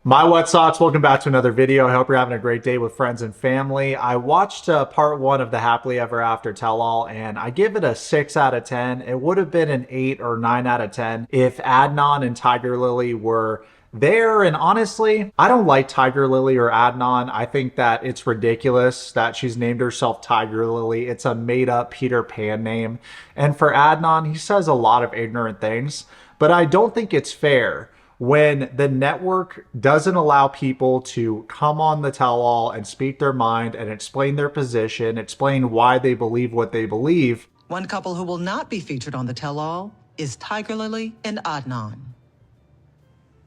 My Wet Socks, welcome back to another video. I hope you're having a great day with friends and family. I watched part one of the Happily Ever After tell-all, and I give it a 6 out of 10. It would have been an 8 or 9 out of 10 if Adnan and Tigerlily were there. And honestly, I don't like Tigerlily or Adnan. I think that it's ridiculous that she's named herself Tigerlily. It's a made-up Peter Pan name. And for Adnan, he says a lot of ignorant things, but I don't think it's fair when the network doesn't allow people to come on the tell-all and speak their mind and explain their position, explain why they believe what they believe. One couple who will not be featured on the tell-all is Tigerlily and Adnan.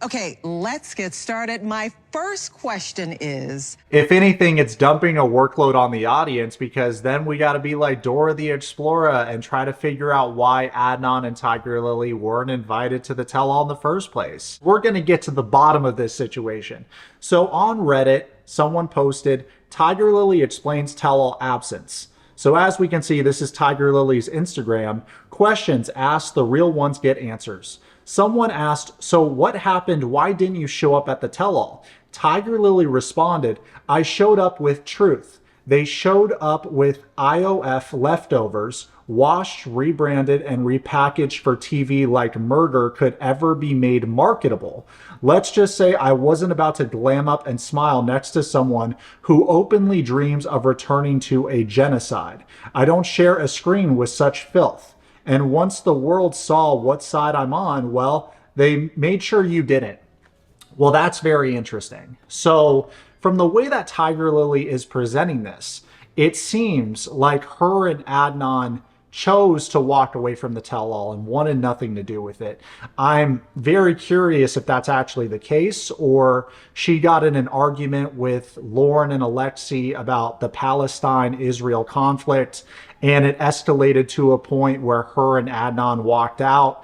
Okay, let's get started. My first question is, if anything, it's dumping a workload on the audience, because then we got to be like Dora the Explorer and try to figure out why Adnan and Tigerlily weren't invited to the tell-all in the first place. We're going to get to the bottom of this situation. So on Reddit, someone posted, Tigerlily explains tell-all absence. So as we can see, this is Tigerlily's Instagram. Questions asked, the real ones get answers. Someone asked, so what happened? Why didn't you show up at the tell-all? Tigerlily responded, I showed up with truth. They showed up with IOF leftovers, washed, rebranded, and repackaged for TV like murder could ever be made marketable. Let's just say I wasn't about to glam up and smile next to someone who openly dreams of returning to a genocide. I don't share a screen with such filth. And once the world saw what side I'm on, well, they made sure you didn't. Well, that's very interesting. So from the way that Tigerlily is presenting this, it seems like her and Adnan chose to walk away from the tell-all and wanted nothing to do with it. I'm very curious if that's actually the case, or she got in an argument with Lauren and Alexi about the Palestine-Israel conflict, and it escalated to a point where her and Adnan walked out,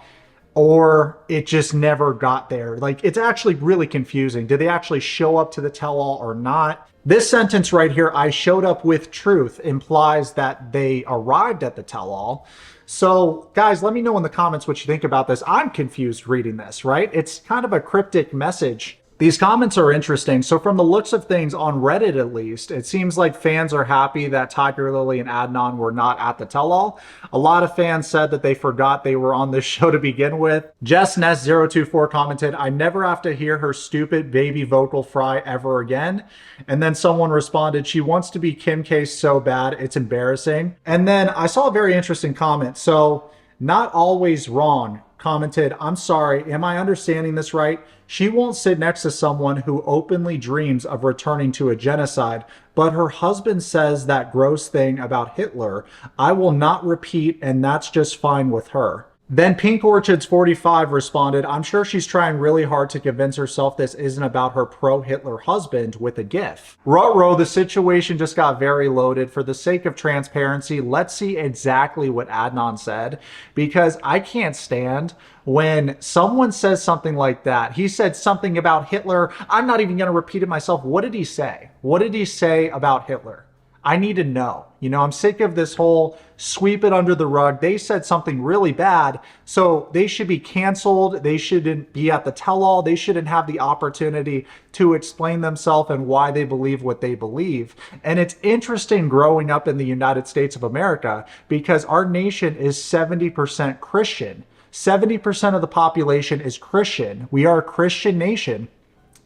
or it just never got there. Like, it's actually really confusing. Did they actually show up to the tell-all or not? This sentence right here, I showed up with truth, implies that they arrived at the tell-all. So guys, let me know in the comments what you think about this. I'm confused reading this, right? It's kind of a cryptic message. These comments are interesting. So from the looks of things on Reddit, at least, it seems like fans are happy that Tigerlily and Adnan were not at the tell-all. A lot of fans said that they forgot they were on this show to begin with. Jess Ness024 commented, I never have to hear her stupid baby vocal fry ever again. And then someone responded, she wants to be Kim K so bad, it's embarrassing. And then I saw a very interesting comment. So, not always wrong commented, I'm sorry, am I understanding this right? She won't sit next to someone who openly dreams of returning to a genocide, but her husband says that gross thing about Hitler. I will not repeat, and that's just fine with her. Then Pink Orchids 45 responded, I'm sure she's trying really hard to convince herself this isn't about her pro-Hitler husband with a gif. Ruh-roh, the situation just got very loaded. For the sake of transparency, let's see exactly what Adnan said, because I can't stand when someone says something like that. He said something about Hitler. I'm not even going to repeat it myself. What did he say? What did he say about Hitler? I need to know. You know, I'm sick of this whole sweep it under the rug. They said something really bad, so they should be canceled. They shouldn't be at the tell-all. They shouldn't have the opportunity to explain themselves and why they believe what they believe. And it's interesting growing up in the United States of America, because our nation is 70% Christian. 70% of the population is Christian. We are a Christian nation.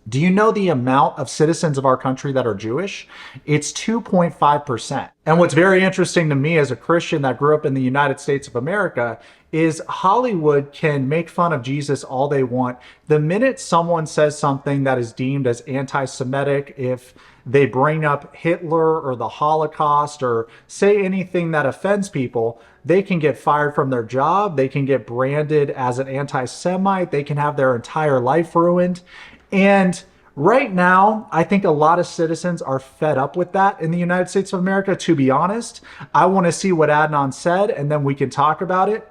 Do you know the amount of citizens of our country that are Jewish? It's 2.5%. And what's very interesting to me as a Christian that grew up in the United States of America is Hollywood can make fun of Jesus all they want. The minute someone says something that is deemed as anti-Semitic, if they bring up Hitler or the Holocaust or say anything that offends people, they can get fired from their job. They can get branded as an anti-Semite. They can have their entire life ruined. And right now, I think a lot of citizens are fed up with that in the United States of America, to be honest. I want to see what Adnan said, and then we can talk about it.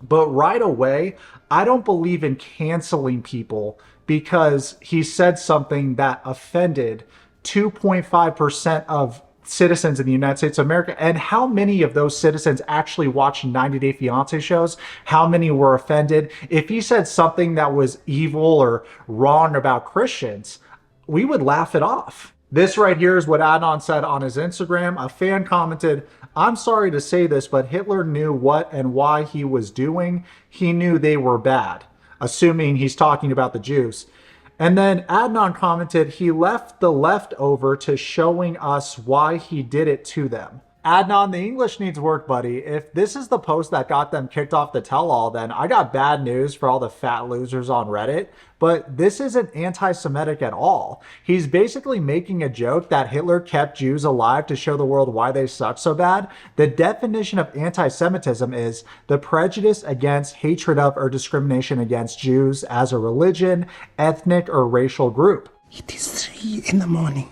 But right away, I don't believe in canceling people because he said something that offended 2.5% of citizens in the United States of America. And how many of those citizens actually watched 90 Day Fiancé shows? How many were offended? If he said something that was evil or wrong about Christians, we would laugh it off. This right here is what Adnan said on his Instagram. A fan commented, "I'm sorry to say this, but Hitler knew what and why he was doing. He knew they were bad," assuming he's talking about the Jews. And then Adnan commented, "He left the leftover to showing us why he did it to them." Adnan, the English needs work, buddy. If this is the post that got them kicked off the tell-all, then I got bad news for all the fat losers on Reddit. But this isn't anti-Semitic at all. He's basically making a joke that Hitler kept Jews alive to show the world why they suck so bad. The definition of anti-Semitism is the prejudice against, hatred of, or discrimination against Jews as a religion, ethnic, or racial group. It is 3 in the morning.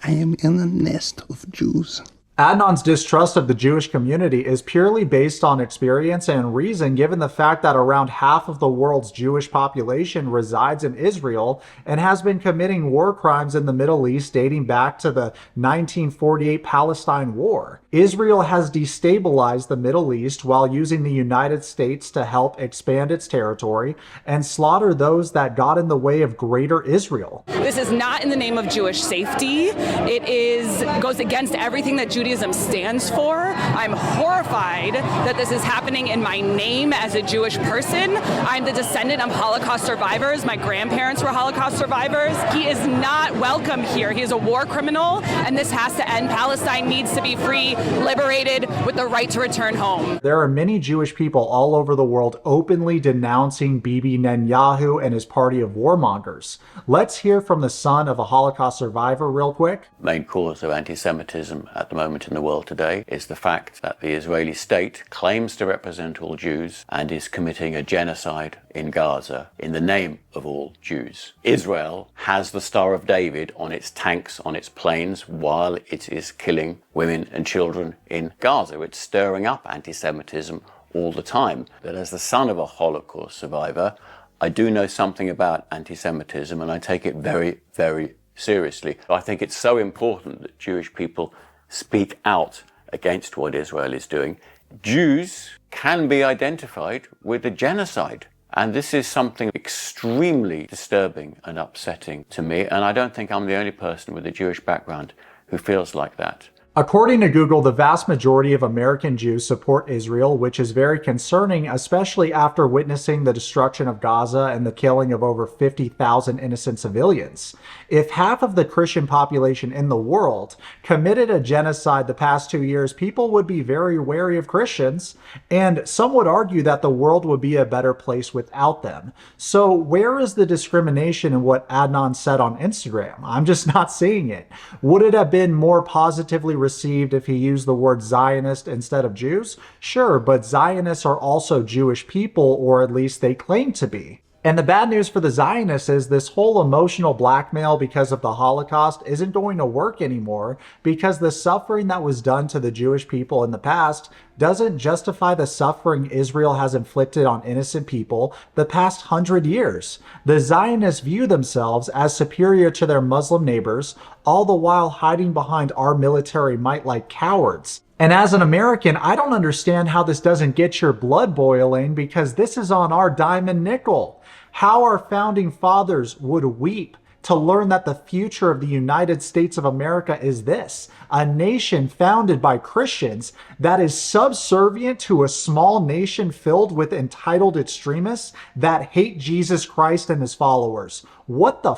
I am in a nest of Jews. Adnan's distrust of the Jewish community is purely based on experience and reason, given the fact that around half of the world's Jewish population resides in Israel and has been committing war crimes in the Middle East dating back to the 1948 Palestine War. Israel has destabilized the Middle East while using the United States to help expand its territory and slaughter those that got in the way of greater Israel. This is not in the name of Jewish safety. It goes against everything that Judaism stands for. I'm horrified that this is happening in my name as a Jewish person. I'm the descendant of Holocaust survivors. My grandparents were Holocaust survivors. He is not welcome here. He is a war criminal, and this has to end. Palestine needs to be free, liberated, with the right to return home. There are many Jewish people all over the world openly denouncing Bibi Netanyahu and his party of warmongers. Let's hear from the son of a Holocaust survivor real quick. Main cause of anti-Semitism at the moment in the world today is the fact that the Israeli state claims to represent all Jews and is committing a genocide in Gaza in the name of all Jews. Israel has the Star of David on its tanks, on its planes, while it is killing women and children in Gaza. It's stirring up anti-Semitism all the time. But as the son of a Holocaust survivor, I do know something about anti-Semitism, and I take it very, very seriously. I think it's so important that Jewish people speak out against what Israel is doing. Jews can be identified with a genocide. And this is something extremely disturbing and upsetting to me. And I don't think I'm the only person with a Jewish background who feels like that. According to Google, the vast majority of American Jews support Israel, which is very concerning, especially after witnessing the destruction of Gaza and the killing of over 50,000 innocent civilians. If half of the Christian population in the world committed a genocide the past 2 years, people would be very wary of Christians, and some would argue that the world would be a better place without them. So where is the discrimination in what Adnan said on Instagram? I'm just not seeing it. Would it have been more positively received if he used the word Zionist instead of Jews? Sure, but Zionists are also Jewish people, or at least they claim to be. And the bad news for the Zionists is this whole emotional blackmail because of the Holocaust isn't going to work anymore, because the suffering that was done to the Jewish people in the past doesn't justify the suffering Israel has inflicted on innocent people the past 100 years. The Zionists view themselves as superior to their Muslim neighbors, all the while hiding behind our military might like cowards. And as an American, I don't understand how this doesn't get your blood boiling, because this is on our dime and nickel. How our founding fathers would weep to learn that the future of the United States of America is this: a nation founded by Christians that is subservient to a small nation filled with entitled extremists that hate Jesus Christ and his followers. What the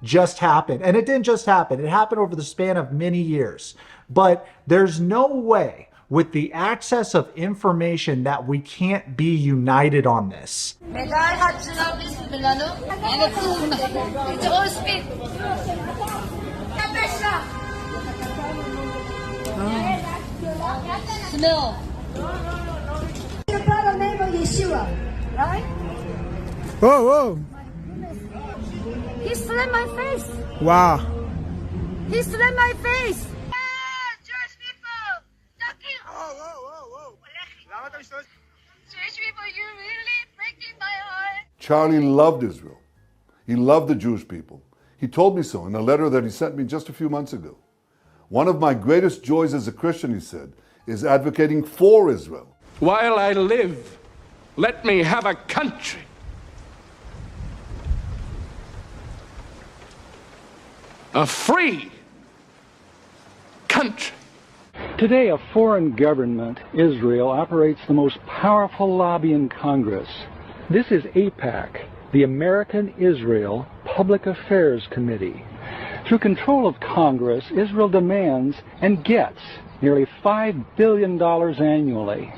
just happened? And it didn't just happen. It happened over the span of many years. But there's no way with the access of information that we can't be united on this. Smell. The brother name of Yeshua, right? Whoa, whoa. He slapped my face. Wow. He slapped my face. Jewish people, you really breaking my heart. Charlie loved Israel. He loved the Jewish people. He told me so in a letter that he sent me just a few months ago. One of my greatest joys as a Christian, he said, is advocating for Israel. While I live, let me have a country. a free country. Today, a foreign government, Israel, operates the most powerful lobby in Congress. This is AIPAC, the American Israel Public Affairs Committee. Through control of Congress, Israel demands and gets nearly $5 billion annually.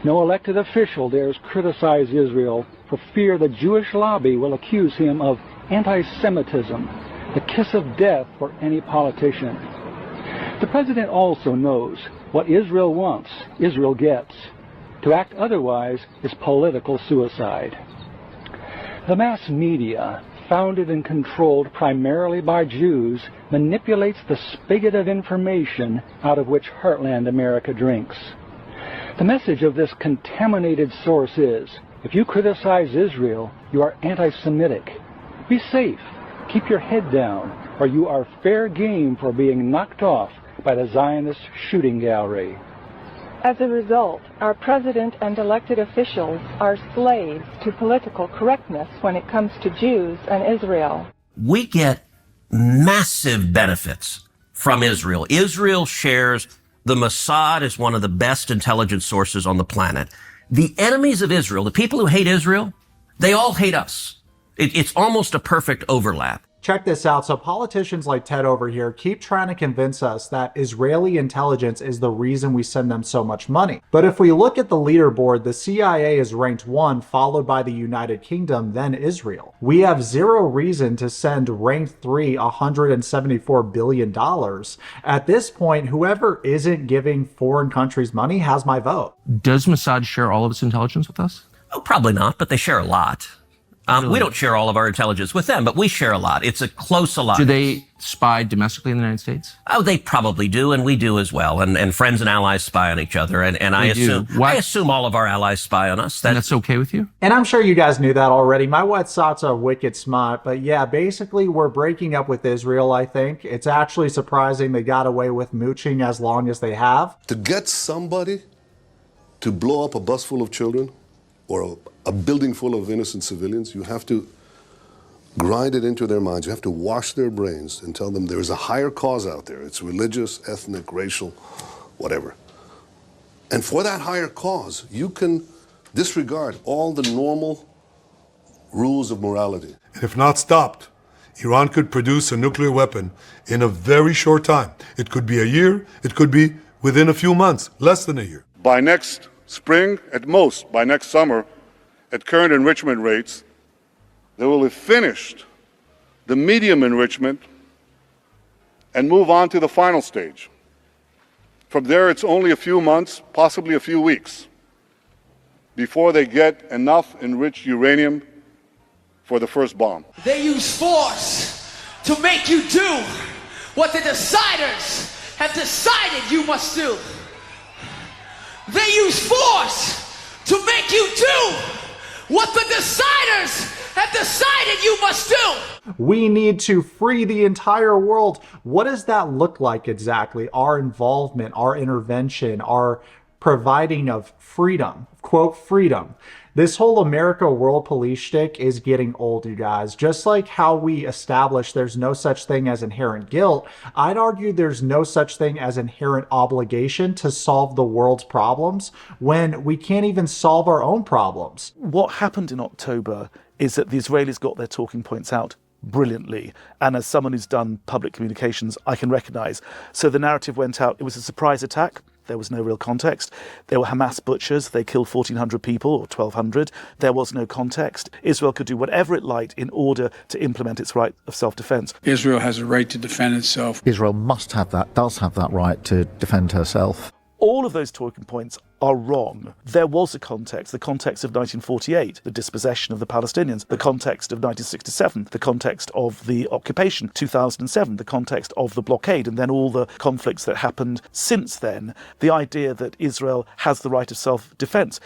No elected official dares criticize Israel for fear the Jewish lobby will accuse him of anti-Semitism, the kiss of death for any politician. The president also knows what Israel wants, Israel gets. To act otherwise is political suicide. The mass media, founded and controlled primarily by Jews, manipulates the spigot of information out of which heartland America drinks. The message of this contaminated source is, if you criticize Israel, you are anti-Semitic. Be safe, keep your head down, or you are fair game for being knocked off by the Zionist shooting gallery. As a result, our president and elected officials are slaves to political correctness when it comes to Jews and Israel. We get massive benefits from Israel. Israel shares the Mossad as one of the best intelligence sources on the planet. The enemies of Israel, the people who hate Israel, they all hate us. It's almost a perfect overlap. Check this out. So politicians like Ted over here keep trying to convince us that Israeli intelligence is the reason we send them so much money. But if we look at the leaderboard, the CIA is ranked 1, followed by the United Kingdom, then Israel. We have zero reason to send ranked 3 $174 billion. At this point, whoever isn't giving foreign countries money has my vote. Does Mossad share all of its intelligence with us? Oh, probably not, but they share a lot. We don't share all of our intelligence with them, but we share a lot. It's a close alliance. Do they spy domestically in the United States? Oh, they probably do, and we do as well. And friends and allies spy on each other. And I assume all of our allies spy on us. And that's okay with you? And I'm sure you guys knew that already. My Yourwetsock are wicked smart. But yeah, basically we're breaking up with Israel, I think. It's actually surprising they got away with mooching as long as they have. To get somebody to blow up a bus full of children or a building full of innocent civilians, you have to grind it into their minds. You have to wash their brains and tell them there is a higher cause out there. It's religious, ethnic, racial, whatever. And for that higher cause, you can disregard all the normal rules of morality. And if not stopped, Iran could produce a nuclear weapon in a very short time. It could be a year, it could be within a few months, less than a year. By next spring, at most, by next summer, at current enrichment rates, they will have finished the medium enrichment and move on to the final stage. From there, it's only a few months, possibly a few weeks, before they get enough enriched uranium for the first bomb. They use force to make you do what the deciders have decided you must do. They use force to make you do what the deciders have decided you must do. We need to free the entire world. What does that look like exactly? Our involvement, our intervention, our providing of freedom, quote, freedom. This whole America world police shtick is getting old, you guys. Just like how we established there's no such thing as inherent guilt, I'd argue there's no such thing as inherent obligation to solve the world's problems when we can't even solve our own problems. What happened in October is that the Israelis got their talking points out brilliantly. And as someone who's done public communications, I can recognize. So the narrative went out, it was a surprise attack. There was no real context. There were Hamas butchers. They killed 1,400 people, or 1,200. There was no context. Israel could do whatever it liked in order to implement its right of self-defense. Israel has a right to defend itself. Israel must have that, does have that right to defend herself. All of those talking points are wrong. There was a context, the context of 1948, the dispossession of the Palestinians, the context of 1967, the context of the occupation, 2007, the context of the blockade, and then all the conflicts that happened since then. The idea that Israel has the right of self-defense.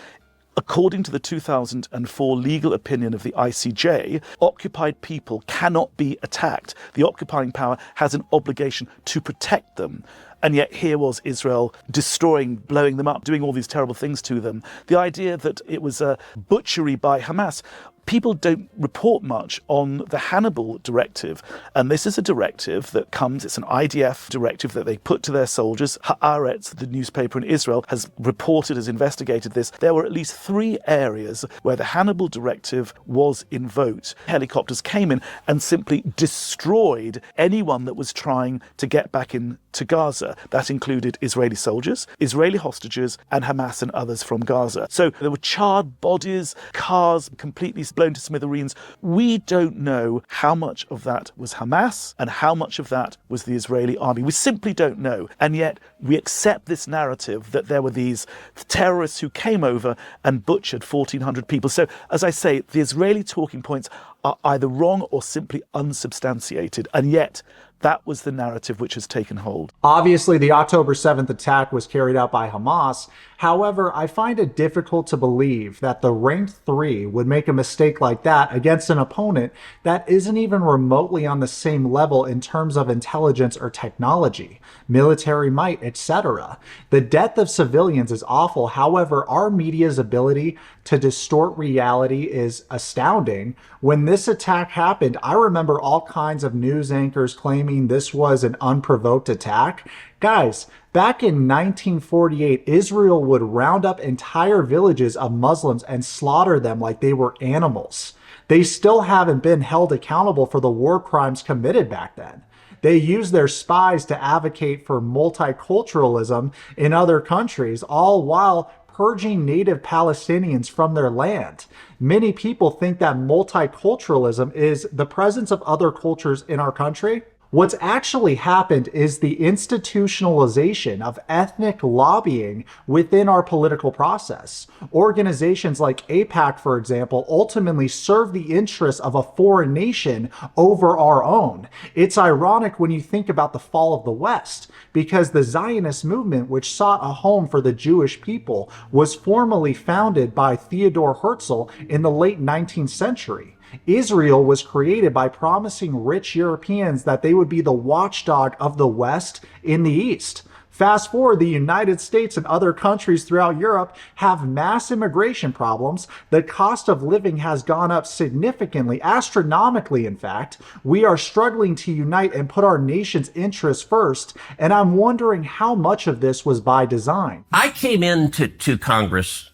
According to the 2004 legal opinion of the ICJ, occupied people cannot be attacked. The occupying power has an obligation to protect them. And yet here was Israel destroying, blowing them up, doing all these terrible things to them. The idea that it was a butchery by Hamas, People don't report much on the Hannibal Directive. And this is a directive that comes, it's an IDF directive that they put to their soldiers. Haaretz, the newspaper in Israel, has reported, has investigated this. There were at least 3 areas where the Hannibal Directive was invoked. Helicopters came in and simply destroyed anyone that was trying to get back into Gaza. That included Israeli soldiers, Israeli hostages, and Hamas and others from Gaza. So there were charred bodies, cars completely blown to smithereens. We don't know how much of that was Hamas and how much of that was the Israeli army. We simply don't know. And yet we accept this narrative that there were these terrorists who came over and butchered 1,400 people. So, as I say, the Israeli talking points are either wrong or simply unsubstantiated. And yet that was the narrative which has taken hold. Obviously, the October 7th attack was carried out by Hamas. However, I find it difficult to believe that the ranked 3 would make a mistake like that against an opponent that isn't even remotely on the same level in terms of intelligence or technology, military might, etc. The death of civilians is awful. However, our media's ability to distort reality is astounding. When this attack happened, I remember all kinds of news anchors claiming this was an unprovoked attack. Guys, back in 1948, Israel would round up entire villages of Muslims and slaughter them like they were animals. They still haven't been held accountable for the war crimes committed back then. They use their spies to advocate for multiculturalism in other countries, all while purging native Palestinians from their land. Many people think that multiculturalism is the presence of other cultures in our country. What's actually happened is the institutionalization of ethnic lobbying within our political process. Organizations like AIPAC, for example, ultimately serve the interests of a foreign nation over our own. It's ironic when you think about the fall of the West, because the Zionist movement, which sought a home for the Jewish people, was formally founded by Theodor Herzl in the late 19th century. Israel was created by promising rich Europeans that they would be the watchdog of the West in the East. Fast forward, the United States and other countries throughout Europe have mass immigration problems. The cost of living has gone up significantly, astronomically in fact. We are struggling to unite and put our nation's interests first, and I'm wondering how much of this was by design. I came into Congress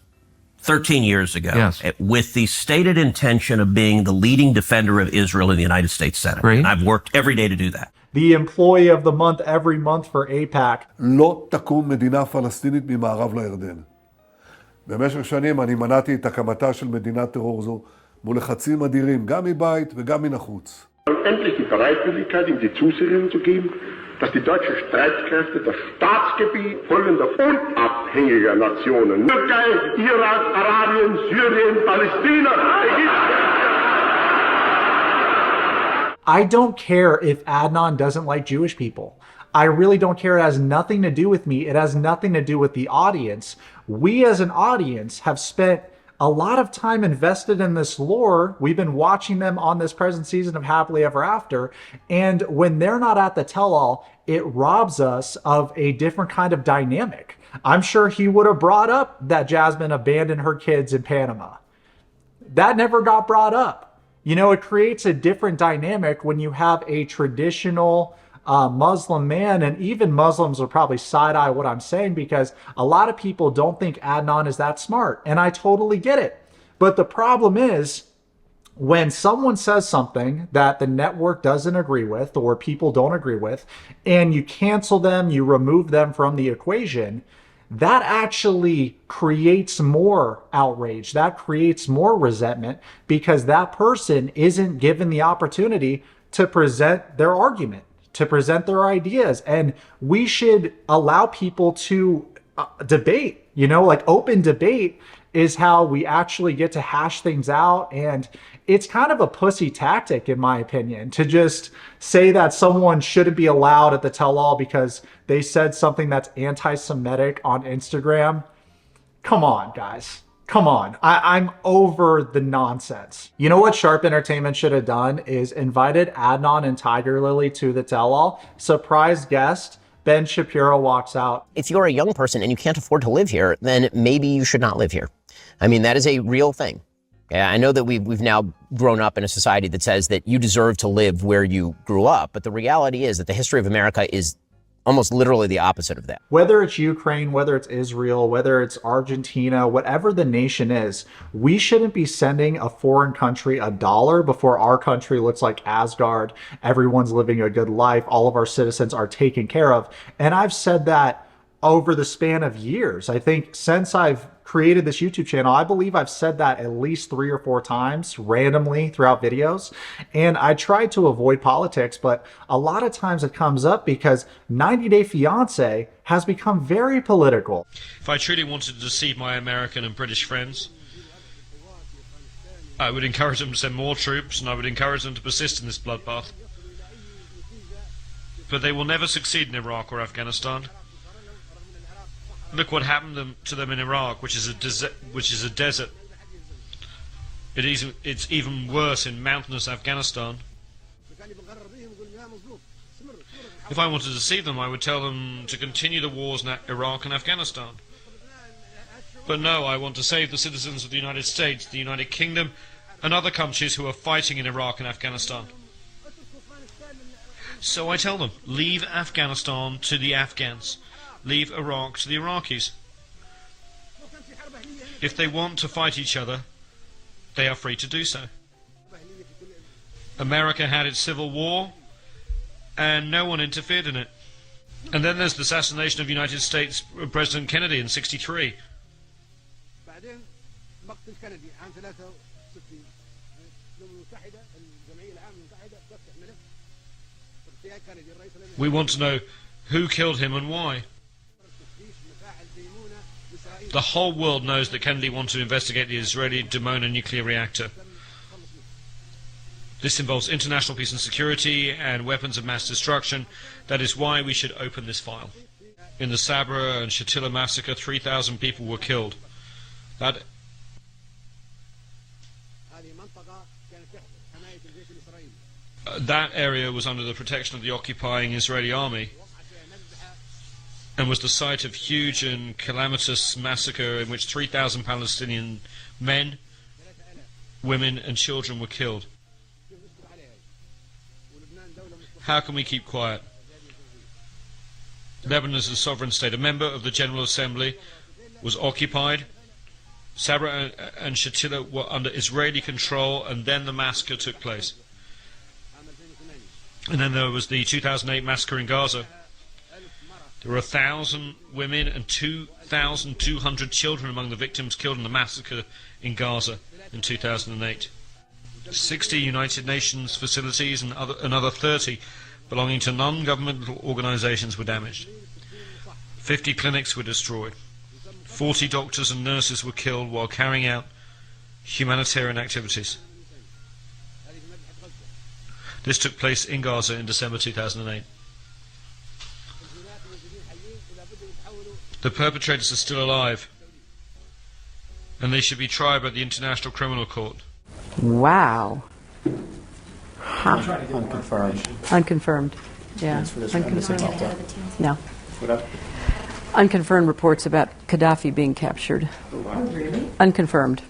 13 years ago with the stated intention of being the leading defender of Israel in the United States Senate. And I've worked every day to do that. The employee of the month every month for AIPAC. לא תקום מדינה פלסטינית ממערב לירדן. במשך שנים אני מנעתי את הקמתה של מדינת טרור זו מול לחצים אדירים, גם מבית וגם מן החוץ. Endlich die Bereitwilligkeit, ihm die Zusicherung zu geben, dass die deutschen Streitkräfte das Staatsgebiet folgender unabhängiger Nationen, Türkei, Irak, Arabien, Syrien, Palästina, Ägypten. I don't care if Adnan doesn't like Jewish people. I really don't care. It has nothing to do with me. It has nothing to do with the audience. We as an audience have spent a lot of time invested in this lore. We've been watching them on this present season of Happily Ever After. And when they're not at the tell-all, it robs us of a different kind of dynamic. I'm sure he would have brought up that Jasmine abandoned her kids in Panama. That never got brought up. You know, it creates a different dynamic when you have a traditional Muslim man, and even Muslims will probably side-eye what I'm saying because a lot of people don't think Adnan is that smart, and I totally get it. But the problem is, when someone says something that the network doesn't agree with or people don't agree with, and you cancel them, you remove them from the equation, that actually creates more outrage. That creates more resentment because that person isn't given the opportunity to present their argument, to present their ideas. And we should allow people to debate, you know, like open debate is how we actually get to hash things out. And it's kind of a pussy tactic, in my opinion, to just say that someone shouldn't be allowed at the tell-all because they said something that's anti-Semitic on Instagram. Come on, guys. Come on. I'm over the nonsense. You know what Sharp Entertainment should have done is invited Adnan and Tigerlily to the tell-all. Surprise guest. Ben Shapiro walks out. If you're a young person and you can't afford to live here, then maybe you should not live here. I mean, that is a real thing. I know that we've now grown up in a society that says that you deserve to live where you grew up, but the reality is that the history of America is almost literally the opposite of that. Whether it's Ukraine, whether it's Israel, whether it's Argentina, whatever the nation is, we shouldn't be sending a foreign country $1 before our country looks like Asgard. Everyone's living a good life. All of our citizens are taken care of. And I've said that over the span of years. I think since I've created this YouTube channel, I believe I've said that at least 3 or 4 times randomly throughout videos. And I try to avoid politics, but a lot of times it comes up because 90 Day Fiancé has become very political. If I truly wanted to deceive my American and British friends, I would encourage them to send more troops, and I would encourage them to persist in this bloodbath. But they will never succeed in Iraq or Afghanistan. Look what happened to them in Iraq, which is a desert. It's even worse in mountainous Afghanistan. If I wanted to deceive them, I would tell them to continue the wars in Iraq and Afghanistan. But no, I want to save the citizens of the United States, the United Kingdom, and other countries who are fighting in Iraq and Afghanistan. So I tell them, leave Afghanistan to the Afghans. Leave Iraq to the Iraqis. If they want to fight each other, they are free to do so. America had its civil war, and no one interfered in it. And then there's the assassination of United States President Kennedy in '63. We want to know who killed him and why. The whole world knows that Kennedy wanted to investigate the Israeli Dimona nuclear reactor. This involves international peace and security and weapons of mass destruction. That is why we should open this file. In the Sabra and Shatila massacre, 3,000 people were killed. That area was under the protection of the occupying Israeli army, and was the site of huge and calamitous massacre in which 3,000 Palestinian men, women and children were killed. How can we keep quiet? Lebanon is a sovereign state. A member of the General Assembly was occupied. Sabra and Shatila were under Israeli control, and then the massacre took place. And then there was the 2008 massacre in Gaza. There were 1,000 women and 2,200 children among the victims killed in the massacre in Gaza in 2008. 60 United Nations facilities and another 30 belonging to non-governmental organizations were damaged. 50 clinics were destroyed. 40 doctors and nurses were killed while carrying out humanitarian activities. This took place in Gaza in December 2008. The perpetrators are still alive, and they should be tried by the International Criminal Court. Wow. Huh. Unconfirmed. Unconfirmed. Yeah. Unconfirmed. No. What? Unconfirmed reports about Gaddafi being captured. Oh, really? Unconfirmed.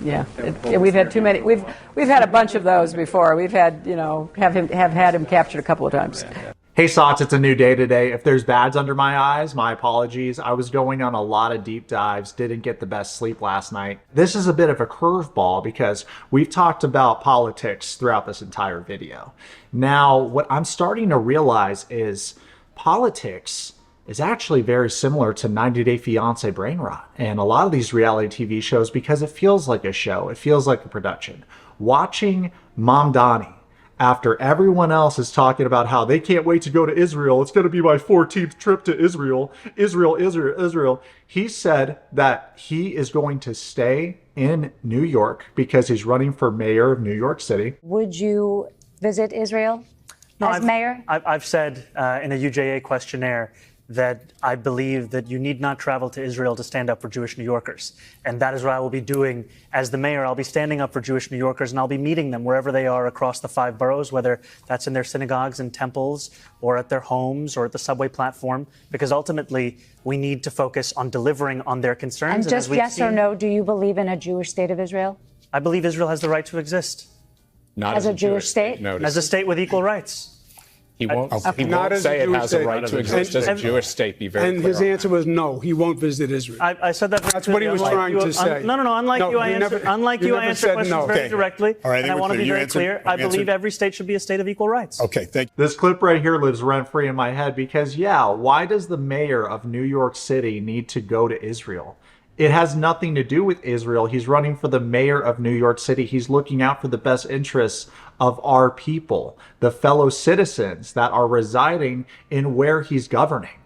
Yeah. We've had too many. We've had a bunch of those before. We've had, have had him captured a couple of times. Hey Sots, it's a new day today. If there's bads under my eyes, my apologies. I was going on a lot of deep dives, didn't get the best sleep last night. This is a bit of a curveball because we've talked about politics throughout this entire video. Now, what I'm starting to realize is politics is actually very similar to 90 Day Fiancé brain rot and a lot of these reality TV shows because it feels like a show. It feels like a production. Watching Mom Donnie, after everyone else is talking about how they can't wait to go to Israel. It's going to be my 14th trip to Israel. Israel. He said that he is going to stay in New York because he's running for mayor of New York City. Would you visit Israel as mayor? I've said in a UJA questionnaire that I believe that you need not travel to Israel to stand up for Jewish New Yorkers. And that is what I will be doing as the mayor. I'll be standing up for Jewish New Yorkers, and I'll be meeting them wherever they are across the 5 boroughs, whether that's in their synagogues and temples or at their homes or at the subway platform, because ultimately we need to focus on delivering on their concerns. And just yes or no, do you believe in a Jewish state of Israel? I believe Israel has the right to exist. Not as a Jewish state? As a state with equal rights. He won't Not as a say it Jewish has a state. right to exist as a Jewish state. Be very And clear. his answer was no, he won't visit Israel. I said that. That's what he was trying to say. No. Unlike No, you, I you answer. never- Unlike you you, I never answer said questions no. very Okay. directly, All right, I and I think want to we're be clear. very You clear. answered- I you answered- believe every state should be a state of equal rights. Okay, thank you. This clip right here lives rent-free in my head because, yeah, why does the mayor of New York City need to go to Israel? It has nothing to do with Israel. He's running for the mayor of New York City. He's looking out for the best interests of our people, the fellow citizens that are residing in where he's governing.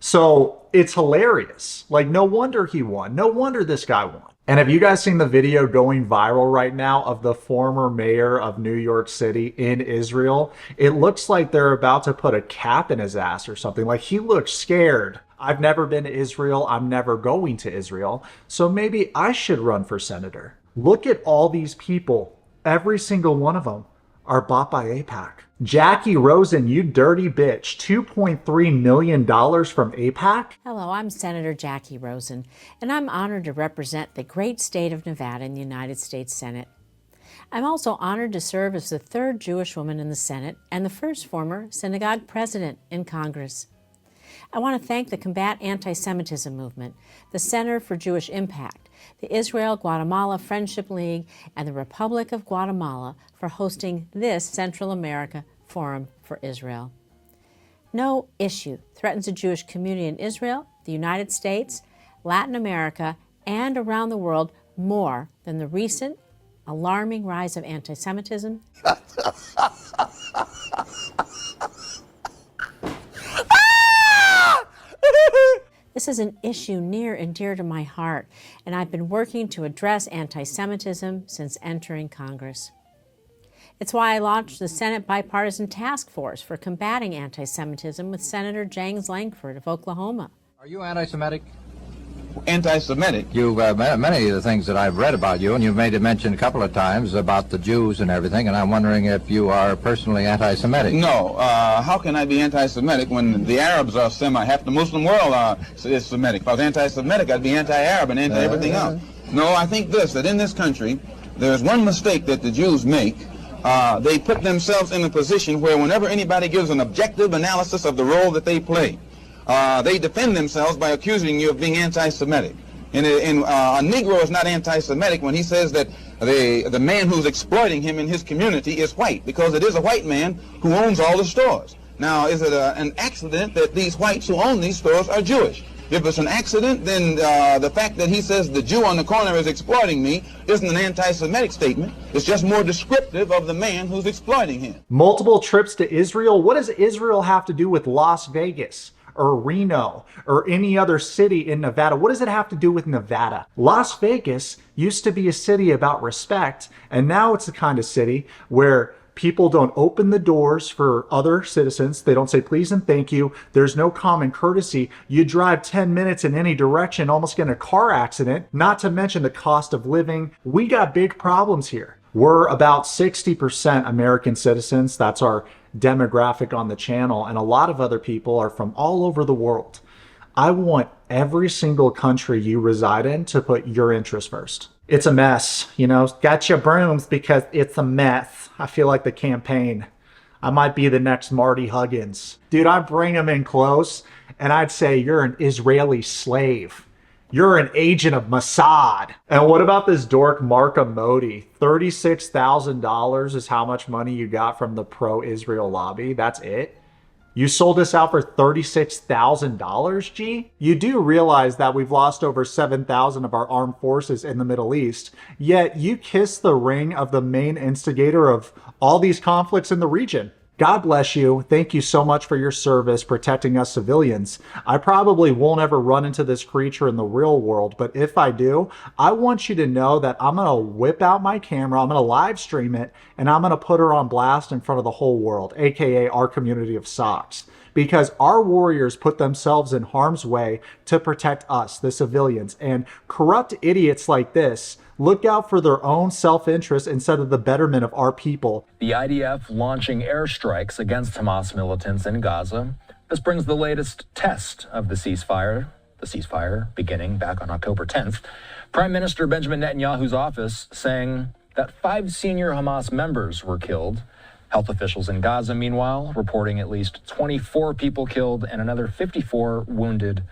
So it's hilarious. Like, no wonder he won. No wonder this guy won. And have you guys seen the video going viral right now of the former mayor of New York City in Israel? It looks like they're about to put a cap in his ass or something. Like, he looks scared. I've never been to Israel. I'm never going to Israel. So maybe I should run for senator. Look at all these people. Every single one of them are bought by AIPAC. Jackie Rosen, you dirty bitch. $2.3 million from AIPAC? Hello, I'm Senator Jackie Rosen, and I'm honored to represent the great state of Nevada in the United States Senate. I'm also honored to serve as the third Jewish woman in the Senate and the first former synagogue president in Congress. I want to thank the Combat Anti-Semitism Movement, the Center for Jewish Impact, the Israel-Guatemala Friendship League, and the Republic of Guatemala for hosting this Central America Forum for Israel. No issue threatens the Jewish community in Israel, the United States, Latin America, and around the world more than the recent alarming rise of anti-Semitism. This is an issue near and dear to my heart, and I've been working to address anti-Semitism since entering Congress. It's why I launched the Senate Bipartisan Task Force for Combating Anti-Semitism with Senator James Lankford of Oklahoma. Are you anti-Semitic? Anti-Semitic. You've many of the things that I've read about you, and you've made a mention a couple of times about the Jews and everything, and I'm wondering if you are personally anti-Semitic. No. How can I be anti-Semitic when the Arabs are half the Muslim world is Semitic? If I was anti-Semitic, I'd be anti-Arab and anti-everything else. No, I think that in this country, there's one mistake that the Jews make. They put themselves in a position where whenever anybody gives an objective analysis of the role that they play, they defend themselves by accusing you of being anti-Semitic. And a Negro is not anti-Semitic when he says that the man who's exploiting him in his community is white, because it is a white man who owns all the stores. Now, is it an accident that these whites who own these stores are Jewish? If it's an accident, then the fact that he says the Jew on the corner is exploiting me isn't an anti-Semitic statement. It's just more descriptive of the man who's exploiting him. Multiple trips to Israel? What does Israel have to do with Las Vegas or Reno or any other city in Nevada? What does it have to do with Nevada? Las Vegas used to be a city about respect, and now it's the kind of city where people don't open the doors for other citizens. They don't say please and thank you. There's no common courtesy. You drive 10 minutes in any direction, almost get in a car accident, not to mention the cost of living. We got big problems here. We're about 60% American citizens. That's our demographic on the channel. And a lot of other people are from all over the world. I want every single country you reside in to put your interests first. It's a mess, you know, got your brooms because it's a mess. I feel like the campaign. I might be the next Marty Huggins. Dude, I'd bring him in close and I'd say, you're an Israeli slave. You're an agent of Mossad. And what about this dork Marka Modi? $36,000 is how much money you got from the pro-Israel lobby. That's it? You sold us out for $36,000, G? You do realize that we've lost over 7,000 of our armed forces in the Middle East, yet you kiss the ring of the main instigator of all these conflicts in the region. God bless you. Thank you so much for your service protecting us civilians. I probably won't ever run into this creature in the real world, but if I do, I want you to know that I'm going to whip out my camera, I'm going to live stream it, and I'm going to put her on blast in front of the whole world, aka our community of socks. Because our warriors put themselves in harm's way to protect us, the civilians, and corrupt idiots like this look out for their own self-interest instead of the betterment of our people. The IDF launching airstrikes against Hamas militants in Gaza. This brings the latest test of the ceasefire the ceasefire beginning back on October 10th. Prime Minister Benjamin Netanyahu's office saying that 5 senior Hamas members were killed. Health officials in Gaza, meanwhile, reporting at least 24 people killed and another 54 wounded,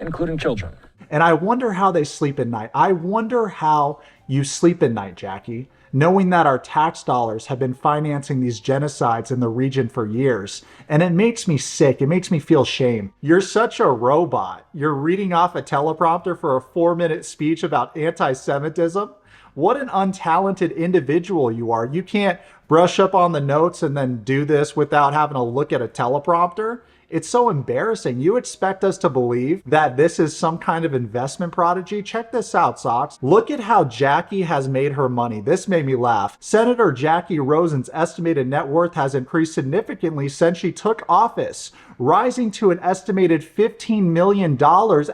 including children. And I wonder how they sleep at night. I wonder how you sleep at night, Jackie, knowing that our tax dollars have been financing these genocides in the region for years. And it makes me sick. It makes me feel shame. You're such a robot. You're reading off a teleprompter for a 4-minute speech about anti-Semitism. What an untalented individual you are. You can't brush up on the notes and then do this without having to look at a teleprompter. It's so embarrassing. You expect us to believe that this is some kind of investment prodigy? Check this out, Socks. Look at how Jackie has made her money. This made me laugh. Senator Jackie Rosen's estimated net worth has increased significantly since she took office, rising to an estimated $15 million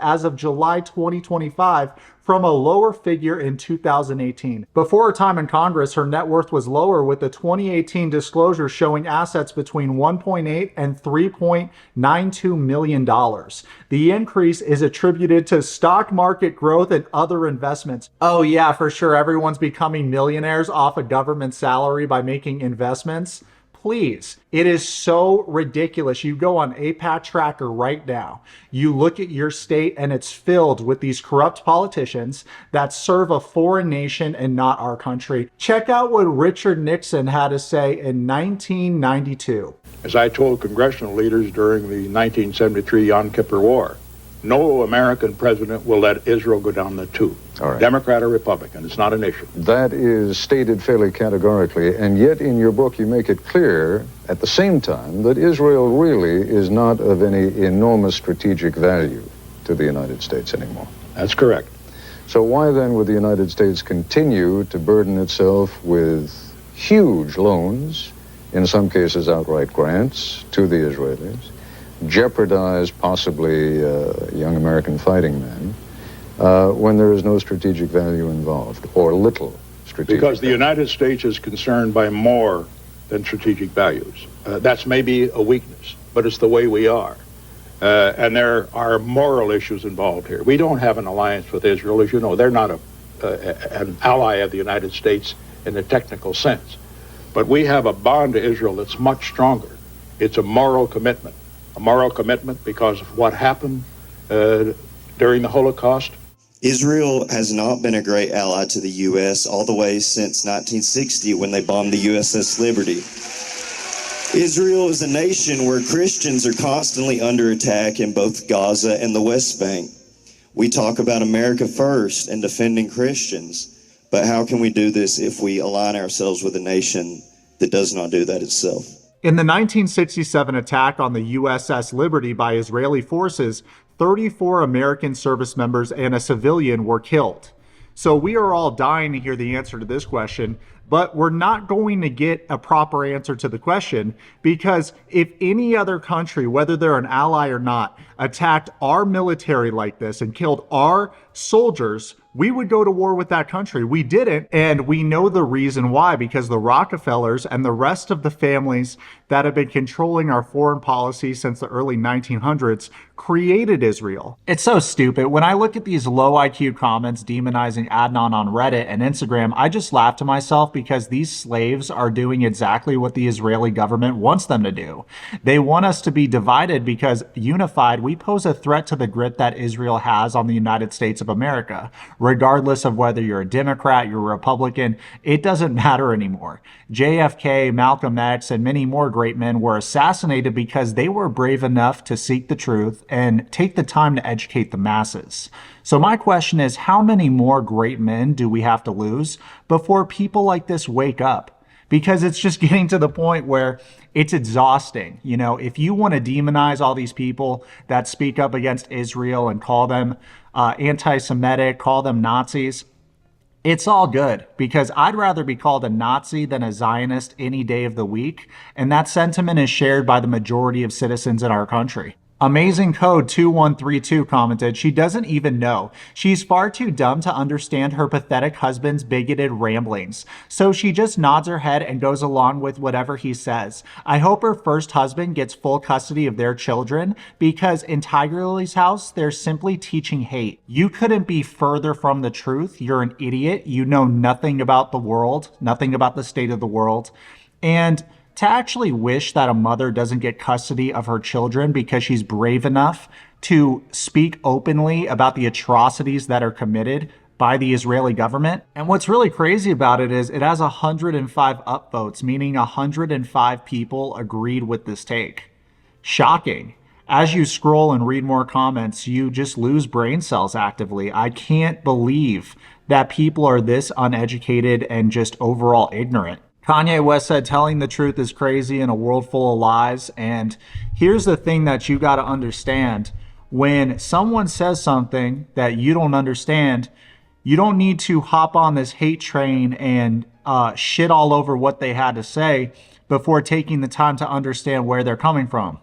as of July 2025, from a lower figure in 2018. Before her time in Congress, her net worth was lower, with the 2018 disclosure showing assets between $1.8 and $3.92 million. The increase is attributed to stock market growth and other investments. Oh yeah, for sure, everyone's becoming millionaires off a government salary by making investments. Please, it is so ridiculous. You go on APAC Tracker right now. You look at your state and it's filled with these corrupt politicians that serve a foreign nation and not our country. Check out what Richard Nixon had to say in 1992. As I told congressional leaders during the 1973 Yom Kippur War, no American president will let Israel go down the tube. All right. Democrat or Republican, it's not an issue. That is stated fairly categorically, and yet in your book you make it clear at the same time that Israel really is not of any enormous strategic value to the United States anymore. That's correct. So why then would the United States continue to burden itself with huge loans, in some cases outright grants, to the Israelis, jeopardize possibly young American fighting men, when there is no strategic value involved, or little strategic Because the value? United States is concerned by more than strategic values. That's maybe a weakness, but it's the way we are. And there are moral issues involved here. We don't have an alliance with Israel, as you know. They're not an ally of the United States in a technical sense. But we have a bond to Israel that's much stronger. It's a moral commitment. A moral commitment because of what happened during the Holocaust. Israel has not been a great ally to the U.S. all the way since 1960 when they bombed the USS Liberty. Israel is a nation where Christians are constantly under attack in both Gaza and the West Bank. We talk about America first and defending Christians, but how can we do this if we align ourselves with a nation that does not do that itself? In the 1967 attack on the USS Liberty by Israeli forces, 34 American service members and a civilian were killed. So we are all dying to hear the answer to this question, but we're not going to get a proper answer to the question, because if any other country, whether they're an ally or not, attacked our military like this and killed our soldiers, we would go to war with that country. We didn't, and we know the reason why, because the Rockefellers and the rest of the families that have been controlling our foreign policy since the early 1900s created Israel. It's so stupid. When I look at these low IQ comments demonizing Adnan on Reddit and Instagram, I just laugh to myself, because these slaves are doing exactly what the Israeli government wants them to do. They want us to be divided, because unified, we pose a threat to the grit that Israel has on the United States of America. Regardless of whether you're a Democrat, you're a Republican, it doesn't matter anymore. JFK, Malcolm X, and many more great men were assassinated because they were brave enough to seek the truth and take the time to educate the masses. So my question is, how many more great men do we have to lose before people like this wake up? Because it's just getting to the point where it's exhausting. You know, if you want to demonize all these people that speak up against Israel and call them anti-Semitic, call them Nazis, it's all good, because I'd rather be called a Nazi than a Zionist any day of the week. And that sentiment is shared by the majority of citizens in our country. Amazing Code 2132 commented, she doesn't even know. She's far too dumb to understand her pathetic husband's bigoted ramblings. So she just nods her head and goes along with whatever he says. I hope her first husband gets full custody of their children, because in Tiger Lily's house, they're simply teaching hate. You couldn't be further from the truth. You're an idiot. You know nothing about the world, nothing about the state of the world. And to actually wish that a mother doesn't get custody of her children because she's brave enough to speak openly about the atrocities that are committed by the Israeli government. And what's really crazy about it is it has 105 upvotes, meaning 105 people agreed with this take. Shocking. As you scroll and read more comments, you just lose brain cells actively. I can't believe that people are this uneducated and just overall ignorant. Kanye West said, telling the truth is crazy in a world full of lies. And here's the thing that you got to understand. When someone says something that you don't understand, you don't need to hop on this hate train and shit all over what they had to say before taking the time to understand where they're coming from.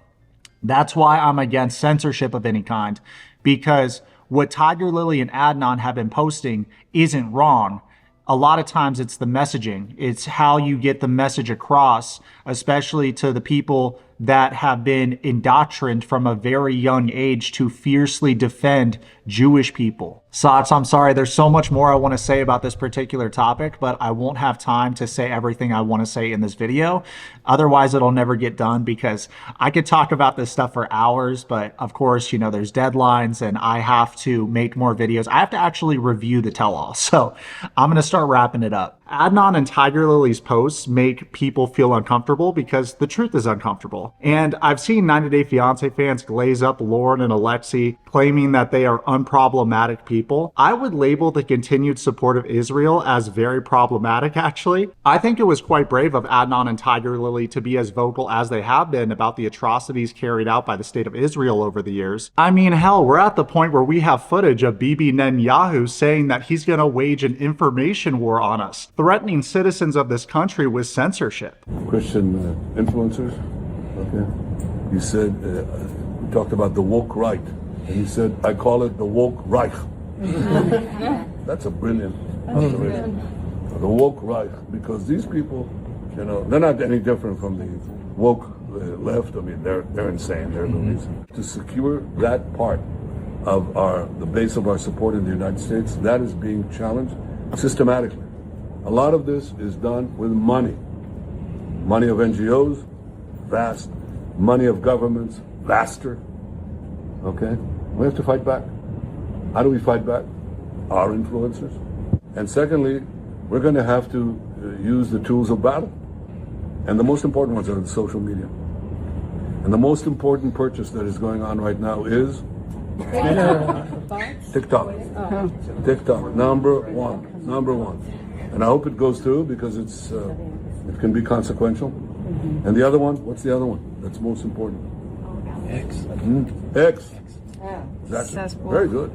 That's why I'm against censorship of any kind, because what Tiger Lily and Adnan have been posting isn't wrong. A lot of times it's the messaging. It's how you get the message across, especially to the people that have been indoctrined from a very young age to fiercely defend Jewish people. Sots, I'm sorry, there's so much more I want to say about this particular topic, but I won't have time to say everything I want to say in this video. Otherwise, it'll never get done, because I could talk about this stuff for hours, but of course, you know, there's deadlines and I have to make more videos. I have to actually review the tell-all, so I'm going to start wrapping it up. Adnan and Tiger Lily's posts make people feel uncomfortable because the truth is uncomfortable. And I've seen 90 Day Fiancé fans glaze up Lauren and Alexei, claiming that they are unproblematic people. I would label the continued support of Israel as very problematic, actually. I think it was quite brave of Adnan and Tiger Lily to be as vocal as they have been about the atrocities carried out by the state of Israel over the years. I mean, hell, we're at the point where we have footage of Bibi Netanyahu saying that he's going to wage an information war on us, threatening citizens of this country with censorship. Christian influencers, okay? He said, he talked about the woke right, and he said, I call it the woke Reich. That's a brilliant observation. The woke Reich, because these people, you know, they're not any different from the woke left. I mean, they're insane, they're loonies. To secure that part of the base of our support in the United States, that is being challenged systematically. A lot of this is done with money. Money of NGOs, vast. Money of governments, vaster. Okay? We have to fight back. How do we fight back? Our influencers. And secondly, we're going to have to use the tools of battle. And the most important ones are the social media. And the most important purchase that is going on right now is TikTok. TikTok, number one. And I hope it goes through, because it can be consequential. And the other one, what's the other one that's most important? X. X. That's very good.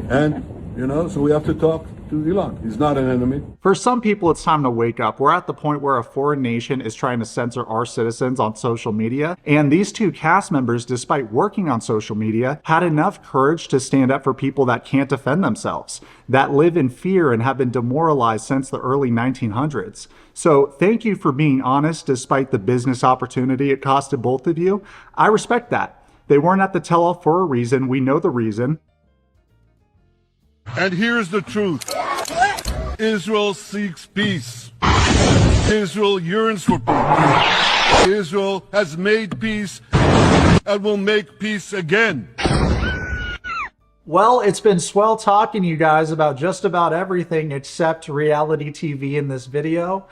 And, you know, so we have to talk to Elon. He's not an enemy. For some people, it's time to wake up. We're at the point where a foreign nation is trying to censor our citizens on social media. And these two cast members, despite working on social media, had enough courage to stand up for people that can't defend themselves, that live in fear and have been demoralized since the early 1900s. So thank you for being honest despite the business opportunity it costed both of you. I respect that. They weren't at the tell-all for a reason. We know the reason. And here's the truth. Israel seeks peace. Israel yearns for peace. Israel has made peace and will make peace again. Well, it's been swell talking to you guys about just about everything except reality TV in this video.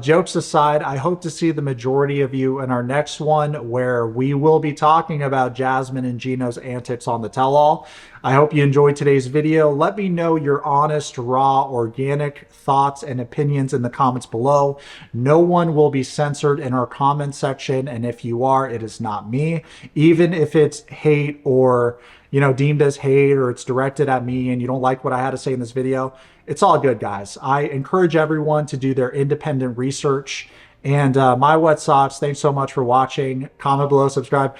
Jokes aside, I hope to see the majority of you in our next one, where we will be talking about Jasmine and Gino's antics on the tell-all. I hope you enjoyed today's video. Let me know your honest, raw, organic thoughts and opinions in the comments below. No one will be censored in our comment section, and if you are, it is not me. Even if it's hate or, you know, deemed as hate, or it's directed at me and you don't like what I had to say in this video, it's all good, guys. I encourage everyone to do their independent research. And my Yourwetsock, thanks so much for watching. Comment below, subscribe.